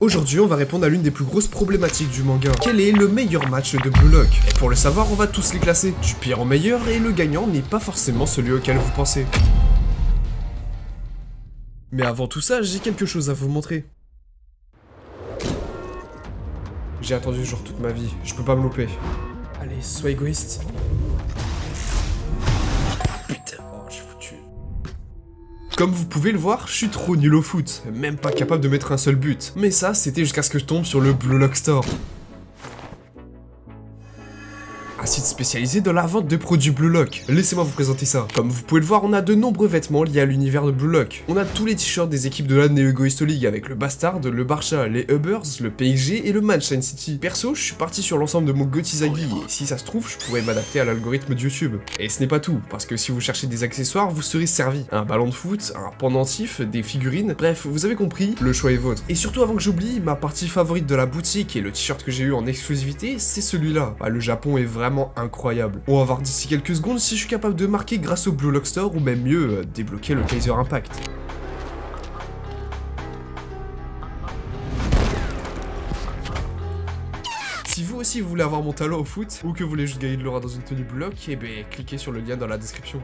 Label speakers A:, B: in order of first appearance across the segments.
A: Aujourd'hui, on va répondre à l'une des plus grosses problématiques du manga. Quel est le meilleur match de Blue Lock? Et pour le savoir, on va tous les classer, du pire au meilleur, et le gagnant n'est pas forcément celui auquel vous pensez. Mais avant tout ça, j'ai quelque chose à vous montrer. J'ai attendu ce jour toute ma vie, je peux pas me louper. Allez, sois égoïste. Putain, oh, j'ai foutu. Comme vous pouvez le voir, je suis trop nul au foot, même pas capable de mettre un seul but. Mais ça, c'était jusqu'à ce que je tombe sur le Blue Lock Store. Un site spécialisé dans la vente de produits Blue Lock. Laissez-moi vous présenter ça. Comme vous pouvez le voir, on a de nombreux vêtements liés à l'univers de Blue Lock. On a tous les t-shirts des équipes de la Neo Egoist League avec le Bastard, le Barça, les Ubbers, le PSG et le Manchester City. Perso, je suis parti sur l'ensemble de mon Gotizagi et si ça se trouve, je pourrais m'adapter à l'algorithme de YouTube. Et ce n'est pas tout, parce que si vous cherchez des accessoires, vous serez servi. Un ballon de foot, un pendentif, des figurines, bref, vous avez compris, le choix est vôtre. Et surtout avant que j'oublie, ma partie favorite de la boutique et le t-shirt que j'ai eu en exclusivité, c'est celui-là. Bah, le Japon est vraiment incroyable. On va voir d'ici quelques secondes si je suis capable de marquer grâce au Blue Lock Store ou même mieux, débloquer le Kaiser Impact. Si vous aussi vous voulez avoir mon talent au foot ou que vous voulez juste gagner de l'aura dans une tenue Blue Lock, eh ben cliquez sur le lien dans la description.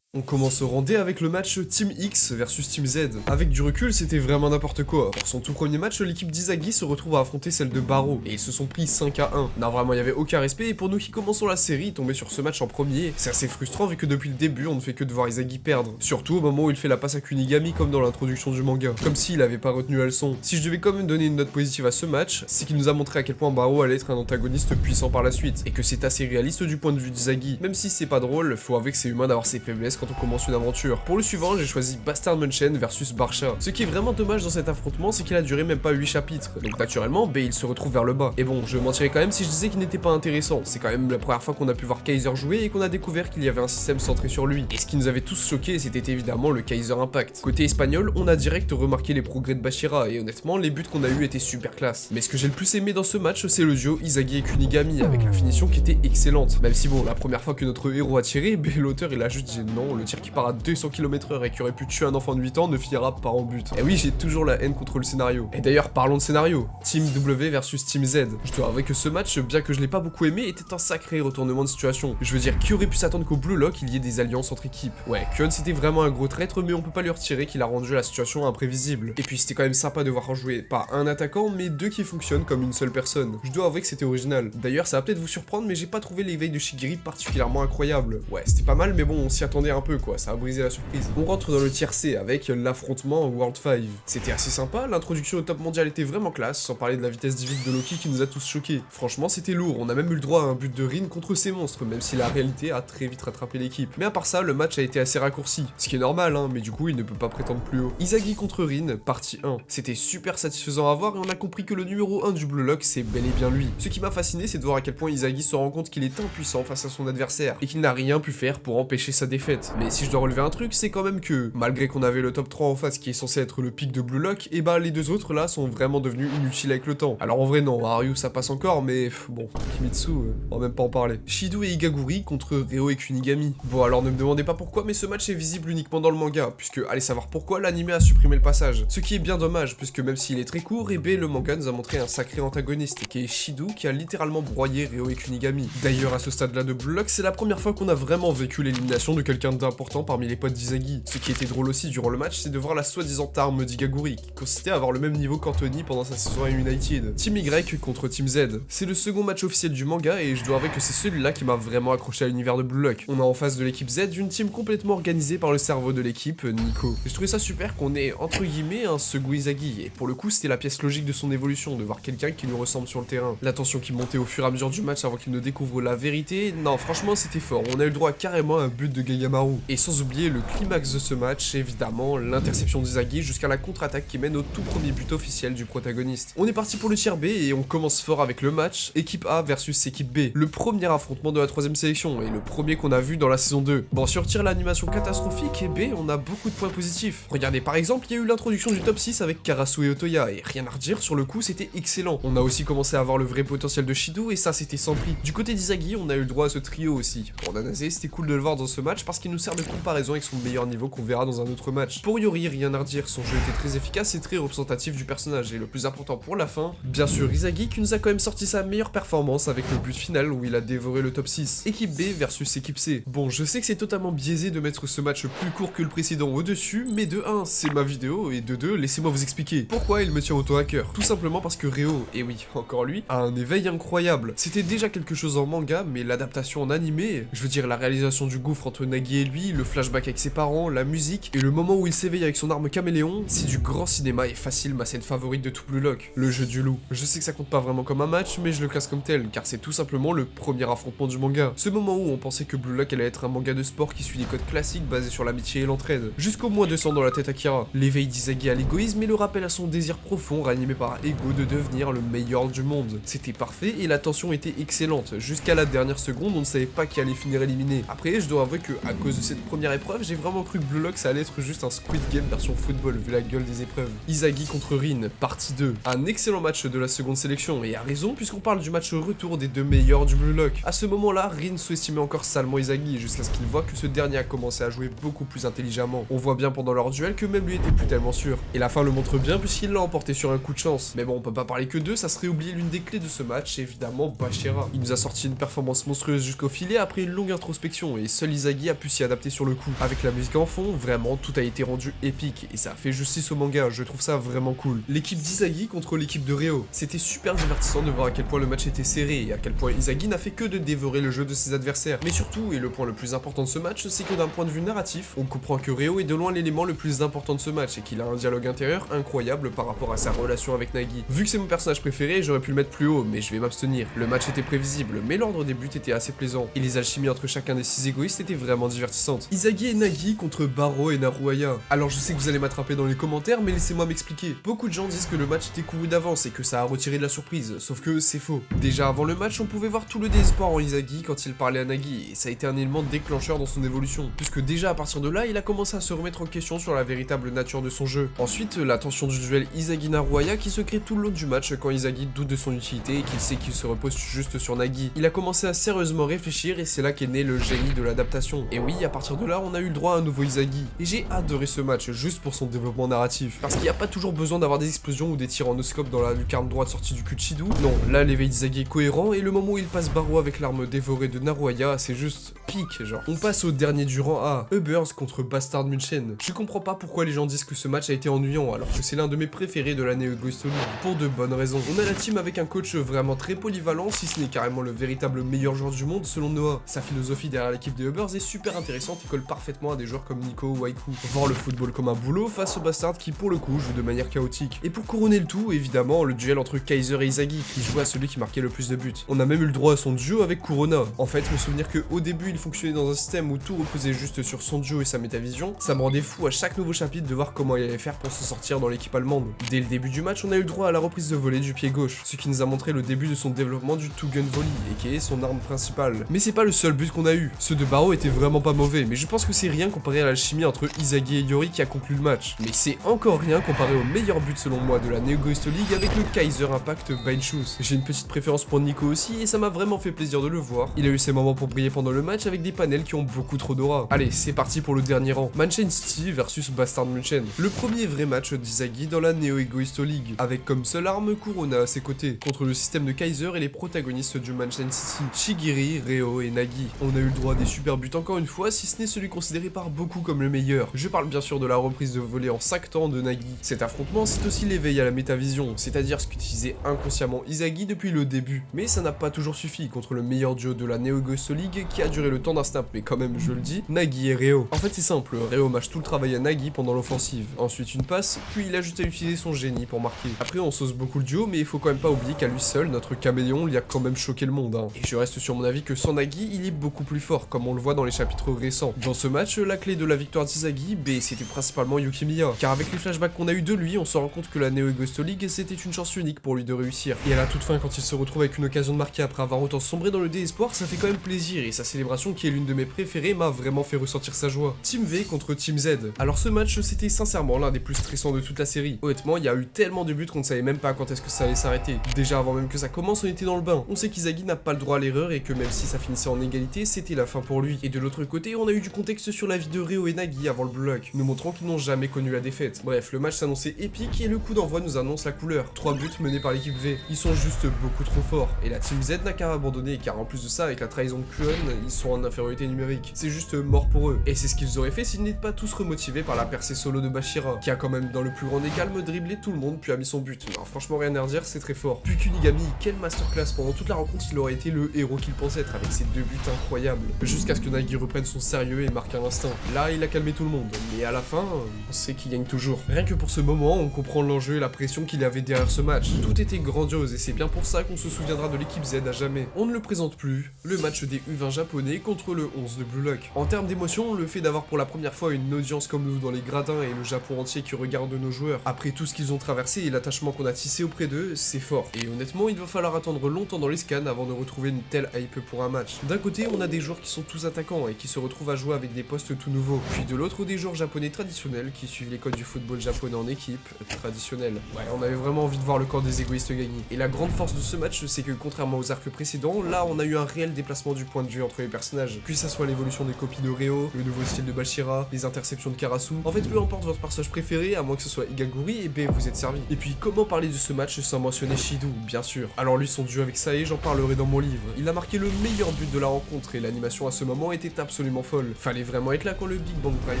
A: On commence au randé avec le match Team X versus Team Z. Avec du recul, c'était vraiment n'importe quoi. Pour son tout premier match, l'équipe d'Izagi se retrouve à affronter celle de Barreau, et ils se sont pris 5-1. Non, vraiment, il n'y avait aucun respect, et pour nous qui commençons la série, tomber sur ce match en premier, c'est assez frustrant vu que depuis le début, on ne fait que de voir Izagi perdre. Surtout au moment où il fait la passe à Kunigami comme dans l'introduction du manga. Comme s'il avait pas retenu la leçon. Si je devais quand même donner une note positive à ce match, c'est qu'il nous a montré à quel point Barreau allait être un antagoniste puissant par la suite, et que c'est assez réaliste du point de vue d'Izagi. Même si c'est pas drôle, faut avouer que c'est humain d'avoir ses faiblesses quand on commence une aventure. Pour le suivant, j'ai choisi Bastard Munchen versus Barça. Ce qui est vraiment dommage dans cet affrontement, c'est qu'il a duré même pas 8 chapitres. Donc naturellement, il se retrouve vers le bas. Et bon, je mentirais quand même si je disais qu'il n'était pas intéressant. C'est quand même la première fois qu'on a pu voir Kaiser jouer et qu'on a découvert qu'il y avait un système centré sur lui. Et ce qui nous avait tous choqués, c'était évidemment le Kaiser Impact. Côté espagnol, on a direct remarqué les progrès de Bashira et honnêtement, les buts qu'on a eu étaient super classe. Mais ce que j'ai le plus aimé dans ce match, c'est le duo Izagi et Kunigami avec la finition qui était excellente. Même si bon, la première fois que notre héros a tiré, l'auteur il a juste dit non, le tir qui part à 200 km/h et qui aurait pu tuer un enfant de 8 ans ne finira pas en but. Et oui, j'ai toujours la haine contre le scénario. Et d'ailleurs, parlons de scénario. Team W versus Team Z. Je dois avouer que ce match, bien que je l'ai pas beaucoup aimé, était un sacré retournement de situation. Je veux dire, qui aurait pu s'attendre qu'au Blue Lock, il y ait des alliances entre équipes? Ouais, Kyun c'était vraiment un gros traître, mais on peut pas lui retirer qu'il a rendu la situation imprévisible. Et puis c'était quand même sympa de voir jouer pas un attaquant, mais deux qui fonctionnent comme une seule personne. Je dois avouer que c'était original. D'ailleurs, ça va peut-être vous surprendre, mais j'ai pas trouvé l'éveil de Shigiri particulièrement incroyable. Ouais, c'était pas mal, mais bon, on s'y attendait un peu quoi, ça a brisé la surprise. On rentre dans le tier C avec l'affrontement World 5. C'était assez sympa, l'introduction au top mondial était vraiment classe, sans parler de la vitesse divine de Loki qui nous a tous choqués. Franchement, c'était lourd, on a même eu le droit à un but de Rin contre ces monstres, même si la réalité a très vite rattrapé l'équipe. Mais à part ça, le match a été assez raccourci, ce qui est normal, hein, mais du coup, il ne peut pas prétendre plus haut. Izagi contre Rin, partie 1. C'était super satisfaisant à voir et on a compris que le numéro 1 du Blue Lock, c'est bel et bien lui. Ce qui m'a fasciné, c'est de voir à quel point Izagi se rend compte qu'il est impuissant face à son adversaire, et qu'il n'a rien pu faire pour empêcher sa défaite. Mais si je dois relever un truc, c'est quand même que, malgré qu'on avait le top 3 en face qui est censé être le pic de Blue Lock, et les deux autres là sont vraiment devenus inutiles avec le temps. Alors en vrai non, Haryu ça passe encore, mais bon, Kimitsu, on va même pas en parler. Shido et Igaguri contre Ryo et Kunigami. Bon alors ne me demandez pas pourquoi, mais ce match est visible uniquement dans le manga, puisque allez savoir pourquoi l'anime a supprimé le passage. Ce qui est bien dommage, puisque même s'il est très court, le manga nous a montré un sacré antagoniste, qui est Shido, qui a littéralement broyé Ryo et Kunigami. D'ailleurs à ce stade là de Blue Lock, c'est la première fois qu'on a vraiment vécu l'élimination de quelqu'un d'important parmi les potes d'Izagi. Ce qui était drôle aussi durant le match, c'est de voir la soi-disant arme d'Igaguri, qui consistait à avoir le même niveau qu'Anthony pendant sa saison à United. Team Y contre Team Z. C'est le second match officiel du manga et je dois avouer que c'est celui-là qui m'a vraiment accroché à l'univers de Blue Lock. On a en face de l'équipe Z une team complètement organisée par le cerveau de l'équipe, Nico. Je trouvais ça super qu'on ait entre guillemets un second Izagi, et pour le coup c'était la pièce logique de son évolution, de voir quelqu'un qui nous ressemble sur le terrain. La tension qui montait au fur et à mesure du match avant qu'il ne découvre la vérité, non franchement c'était fort, on a eu le droit à carrément un but de Gagamaru. Et sans oublier le climax de ce match, évidemment l'interception d'Izagi jusqu'à la contre-attaque qui mène au tout premier but officiel du protagoniste. On est parti pour le tier B et on commence fort avec le match équipe A versus équipe B. Le premier affrontement de la 3ème sélection et le premier qu'on a vu dans la saison 2. Bon, si on retire l'animation catastrophique et B, on a beaucoup de points positifs. Regardez par exemple, il y a eu l'introduction du top 6 avec Karasu et Otoya et rien à redire, sur le coup c'était excellent. On a aussi commencé à voir le vrai potentiel de Shido et ça c'était sans prix. Du côté d'Izagi, on a eu le droit à ce trio aussi. Pour Nanase, c'était cool de le voir dans ce match parce qu'il nous sert de comparaison avec son meilleur niveau qu'on verra dans un autre match. Pour Yori, rien à redire, son jeu était très efficace et très représentatif du personnage, et le plus important pour la fin, bien sûr Izagi qui nous a quand même sorti sa meilleure performance avec le but final où il a dévoré le top 6. Équipe B versus équipe C. Bon, je sais que c'est totalement biaisé de mettre ce match plus court que le précédent au-dessus, mais de 1, c'est ma vidéo, et de 2, laissez-moi vous expliquer pourquoi il me tient autant à cœur. Tout simplement parce que Reo, et oui, encore lui, a un éveil incroyable. C'était déjà quelque chose en manga, mais l'adaptation en animé, je veux dire la réalisation du gouffre entre Nagi et lui, le flashback avec ses parents, la musique, et le moment où il s'éveille avec son arme caméléon, c'est du grand cinéma et facile ma scène favorite de tout Blue Lock, le jeu du loup. Je sais que ça compte pas vraiment comme un match, mais je le classe comme tel, car c'est tout simplement le premier affrontement du manga. Ce moment où on pensait que Blue Lock allait être un manga de sport qui suit des codes classiques basés sur l'amitié et l'entraide. Jusqu'au moins 200 dans la tête Akira. L'éveil d'Izagi à l'égoïsme et le rappel à son désir profond ranimé par Ego de devenir le meilleur du monde. C'était parfait et la tension était excellente. Jusqu'à la dernière seconde, on ne savait pas qui allait finir éliminé. Après, je dois avouer que à cause de cette première épreuve, j'ai vraiment cru que Blue Lock ça allait être juste un Squid Game version football vu la gueule des épreuves. Izagi contre Rin, partie 2. Un excellent match de la seconde sélection et à raison puisqu'on parle du match retour des deux meilleurs du Blue Lock. À ce moment-là, Rin sous-estimait encore salement Izagi jusqu'à ce qu'il voit que ce dernier a commencé à jouer beaucoup plus intelligemment. On voit bien pendant leur duel que même lui était plus tellement sûr. Et la fin le montre bien puisqu'il l'a emporté sur un coup de chance. Mais bon, on peut pas parler que d'eux, ça serait oublier l'une des clés de ce match, évidemment Bashira. Il nous a sorti une performance monstrueuse jusqu'au filet après une longue introspection et seul Izagi a pu s'y adapter sur le coup. Avec la musique en fond, vraiment tout a été rendu épique et ça a fait justice au manga, je trouve ça vraiment cool. L'équipe d'Izagi contre l'équipe de Reo. C'était super divertissant de voir à quel point le match était serré et à quel point Izagi n'a fait que de dévorer le jeu de ses adversaires. Mais surtout, et le point le plus important de ce match, c'est que d'un point de vue narratif, on comprend que Reo est de loin l'élément le plus important de ce match et qu'il a un dialogue intérieur incroyable par rapport à sa relation avec Nagi. Vu que c'est mon personnage préféré, j'aurais pu le mettre plus haut, mais je vais m'abstenir. Le match était prévisible, mais l'ordre des buts était assez plaisant, et les alchimies entre chacun des 6 égoïstes étaient vraiment divertissantes. Izagi et Nagi contre Baro et Naruaya. Alors je sais que vous allez m'attraper dans les commentaires, mais laissez-moi m'expliquer. Beaucoup de gens disent que le match était couru d'avance et que ça a retiré de la surprise, sauf que c'est faux. Déjà avant le match, on pouvait voir tout le désespoir en Izagi quand il parlait à Nagi, et ça a été un élément déclencheur dans son évolution, puisque déjà à partir de là, il a commencé à se remettre en question sur la véritable nature de son jeu. Ensuite, la tension du duel Izagi-Naruaya qui se crée tout le long du match quand Izagi doute de son utilité et qu'il sait qu'il se repose juste sur Nagi. Il a commencé à sérieusement réfléchir et c'est là qu'est né le génie de l'adaptation. Et oui, à partir de là, on a eu le droit à un nouveau Izagi. Et j'ai adoré ce match juste pour son développement narratif. Parce qu'il n'y a pas toujours besoin d'avoir des explosions ou des tirs en no-scope dans la lucarne droite sortie du cul de Shido. Non, là l'éveil d'Izagi est cohérent et le moment où il passe Baro avec l'arme dévorée de Naruaya, c'est juste pique genre. On passe au dernier du rang A, Ubbers contre Bastard Munchen. Je comprends pas pourquoi les gens disent que ce match a été ennuyant alors que c'est l'un de mes préférés de l'année Egoist League, pour de bonnes raisons. On a la team avec un coach vraiment très polyvalent, si ce n'est carrément le véritable meilleur joueur du monde selon Noah. Sa philosophie derrière l'équipe des Ubbers est super intéressante et colle parfaitement à des joueurs comme Nico ou Waiku. Voir le football comme un boulot face au Bastard qui pour le coup joue de manière chaotique. Et pour couronner le tout, évidemment, le duel entre Kaiser et Izagi qui jouait à celui qui marquait le plus de buts. On a même eu le droit à son duo avec Kurona. En fait, me souvenir que au début il fonctionnait dans un système où tout reposait juste sur son duo et sa métavision, ça me rendait fou à chaque nouveau chapitre de voir comment il allait faire pour se sortir dans l'équipe allemande. Dès le début du match, on a eu le droit à la reprise de volée du pied gauche, ce qui nous a montré le début de son développement du two gun volley, et qui est son arme principale. Mais c'est pas le seul but qu'on a eu. Ceux de Baro étaient vraiment pas mauvais, mais je pense que c'est rien comparé à l'alchimie entre Izagi et Yori qui a conclu le match. Mais c'est encore rien comparé au meilleur but selon moi de la Neo Egoist League avec le Kaiser Impact Bainshoes. J'ai une petite préférence pour Nico aussi et ça m'a vraiment fait plaisir de le voir. Il a eu ses moments pour briller pendant le match avec des panels qui ont beaucoup trop d'aura. Allez, c'est parti pour le dernier rang. Manchen City versus Bastard Munchen. Le premier vrai match d'Izagi dans la Neo Egoist League, avec comme seule arme Kurona à ses côtés, contre le système de Kaiser et les protagonistes du Manchen City, Shigiri, Reo et Nagi. On a eu le droit à des super buts encore une fois, si ce n'est celui considéré par beaucoup comme le meilleur. Je parle bien sûr de la reprise de volée en 5 temps de Nagi. Cet affrontement, c'est aussi l'éveil à la métavision, c'est-à-dire ce qu'utilisait inconsciemment Izagi depuis le début. Mais ça n'a pas toujours suffi contre le meilleur duo de la Neo Egoist League qui a duré le temps d'un snap, mais quand même je le dis, Nagi et Reo. En fait c'est simple, Reo mâche tout le travail à Nagi pendant l'offensive, ensuite une passe, puis il a juste à utiliser son génie pour marquer. Après on sauce beaucoup le duo, mais il faut quand même pas oublier qu'à lui seul, notre caméléon lui a quand même choqué le monde. Et je reste sur mon avis que sans Nagi, il est beaucoup plus fort, comme on le voit dans les chapitres récents. Dans ce match, la clé de la victoire d'Izagi, c'était principalement Yukimiya, car avec les flashbacks qu'on a eu de lui, on se rend compte que la Neo Egoist League, c'était une chance unique pour lui de réussir. Et à la toute fin, quand il se retrouve avec une occasion de marquer après avoir autant sombré dans le désespoir, ça fait quand même plaisir, et sa célébration, qui est l'une de mes préférées, m'a vraiment fait ressentir sa joie. Team V contre Team Z. Alors ce match, c'était sincèrement l'un des plus stressants de toute la série. Honnêtement, il y a eu tellement de buts qu'on ne savait même pas quand est-ce que ça allait s'arrêter. Déjà avant même que ça commence, on était dans le bain. On sait qu'Izagi n'a pas le droit à l'erreur et que même si ça finissait en égalité, c'était la fin pour lui. Et de l'autre côté, côté, on a eu du contexte sur la vie de Ryo et Nagi avant le bloc, nous montrant qu'ils n'ont jamais connu la défaite. Bref, le match s'annonçait épique et le coup d'envoi nous annonce la couleur. 3 buts menés par l'équipe V. Ils sont juste beaucoup trop forts. Et la Team Z n'a qu'à abandonner, car en plus de ça, avec la trahison de Kuon, ils sont en infériorité numérique. C'est juste mort pour eux. Et c'est ce qu'ils auraient fait s'ils n'étaient pas tous remotivés par la percée solo de Bashira, qui a quand même dans le plus grand des calmes dribblé tout le monde puis a mis son but. Non, franchement rien à redire, c'est très fort. Puis Kunigami, quelle masterclass. Pendant toute la rencontre, il aurait été le héros qu'il pensait être avec ses 2 buts incroyables. Jusqu'à ce que Nagi reprenne son sérieux et marque un instinct. Là, il a calmé tout le monde. Mais à la fin, on sait qu'il gagne toujours. Rien que pour ce moment, on comprend l'enjeu et la pression qu'il avait derrière ce match. Tout était grandiose et c'est bien pour ça qu'on se souviendra de l'équipe Z à jamais. On ne le présente plus, le match des U20 japonais contre le 11 de Blue Lock. En termes d'émotion, le fait d'avoir pour la première fois une audience comme nous dans les gradins et le Japon entier qui regarde nos joueurs, après tout ce qu'ils ont traversé et l'attachement qu'on a tissé auprès d'eux, c'est fort. Et honnêtement, il va falloir attendre longtemps dans les scans avant de retrouver une telle hype pour un match. D'un côté, on a des joueurs qui sont tous attaquants et qui se retrouvent à jouer avec des postes tout nouveaux. Puis de l'autre, des joueurs japonais traditionnels qui suivent les codes du football japonais en équipe, traditionnel. Ouais, on avait vraiment envie de voir le camp des égoïstes gagner. Et la grande force de ce match, c'est que contrairement aux arcs précédents, là on a eu un réel déplacement du point de vue entre les personnages. Puis ça soit l'évolution des copies de Ryo, le nouveau style de Bashira, les interceptions de Karasu. En fait, peu importe votre personnage préféré, à moins que ce soit Igaguri, et ben vous êtes servi. Et puis comment parler de ce match sans mentionner Shido, bien sûr. Alors lui, son duo avec Sae, j'en parlerai dans mon livre. Il a marqué le meilleur but de la rencontre et l'animation à ce moment était absolument folle. Fallait vraiment être là quand le Big Bang Drive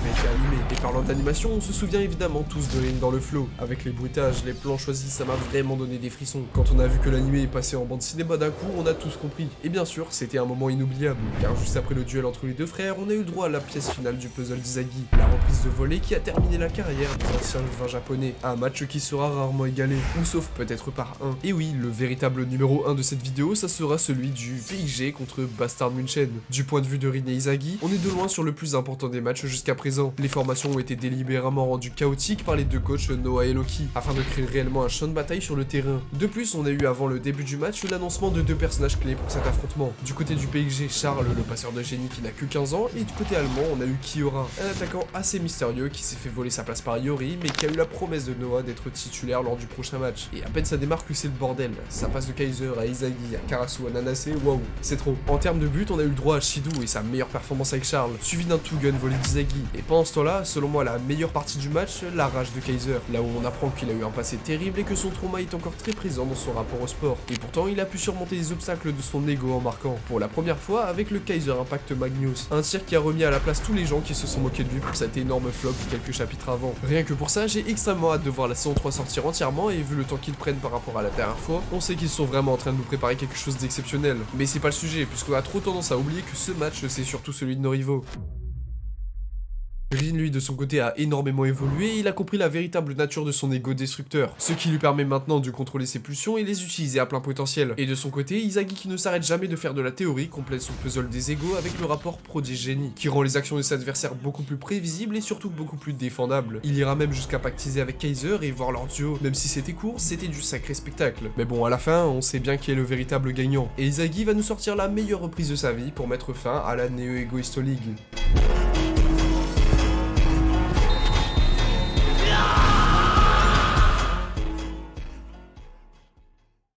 A: a été animé. Et parlant d'animation, on se souvient évidemment tous de Ring dans le flow. Avec les bruitages, les plans choisis, ça m'a vraiment donné des frissons. Quand on a vu que l'animé est passé en bande cinéma d'un coup, on a tous compris. Et bien sûr, c'était un moment inoubliable, car juste après le duel entre les deux frères, on a eu le droit à la pièce finale du puzzle d'Izagi, la reprise de volée qui a terminé la carrière des anciens U20 japonais. Un match qui sera rarement égalé, ou sauf peut-être par un. Et oui, le véritable numéro 1 de cette vidéo, ça sera celui du PXG contre Bastard München. Du point de vue de Rin et Izagi, on est de loin sur le plus important des matchs jusqu'à présent. Les formations ont été délibérément rendues chaotiques par les deux coachs Noah et Loki, afin de créer réellement un champ de bataille sur le terrain. De plus, on a eu avant le début du match l'annoncement de 2 personnages clés pour cet affrontement. Du côté du PXG, Charles, le passeur de génie qui n'a que 15 ans, et du côté allemand, on a eu Kiora, un attaquant assez mystérieux qui s'est fait voler sa place par Yori, mais qui a eu la promesse de Noah d'être titulaire lors du prochain match. Et à peine ça démarre que c'est le bordel. Ça passe de Kaiser à Izagi, à Karasu, à Nanase, waouh, c'est trop. En termes de but, on a eu le droit à Shido et sa meilleure performance avec Charles, suivi d'un two-gun volé d'Izagi. Et pendant ce temps-là, selon moi, la meilleure partie du match, la rage de Kaiser, là où on apprend qu'il a eu un passé terrible et que son trauma est encore très présent dans son rapport au sport. Et pourtant, il a pu surmonter les obstacles de son ego en marquant, pour la première fois, avec le Kaiser Impact Magnus. Un tir qui a remis à la place tous les gens qui se sont moqués de lui pour cet énorme flop quelques chapitres avant. Rien que pour ça, j'ai extrêmement hâte de voir la saison 3 sortir entièrement, et vu le temps qu'ils prennent par rapport à la dernière fois, on sait qu'ils sont vraiment en train de nous préparer quelque chose d'exceptionnel. Mais c'est pas le sujet, puisqu'on a trop tendance à oublier que ce match, c'est surtout celui de nos rivaux. Rin, lui, de son côté, a énormément évolué et il a compris la véritable nature de son ego destructeur, ce qui lui permet maintenant de contrôler ses pulsions et les utiliser à plein potentiel. Et de son côté, Izagi, qui ne s'arrête jamais de faire de la théorie, complète son puzzle des égos avec le rapport prodige-génie, qui rend les actions de ses adversaires beaucoup plus prévisibles et surtout beaucoup plus défendables. Il ira même jusqu'à pactiser avec Kaiser et voir leur duo, même si c'était court, c'était du sacré spectacle. Mais bon, à la fin, on sait bien qui est le véritable gagnant, et Izagi va nous sortir la meilleure reprise de sa vie pour mettre fin à la Neo Egoist League.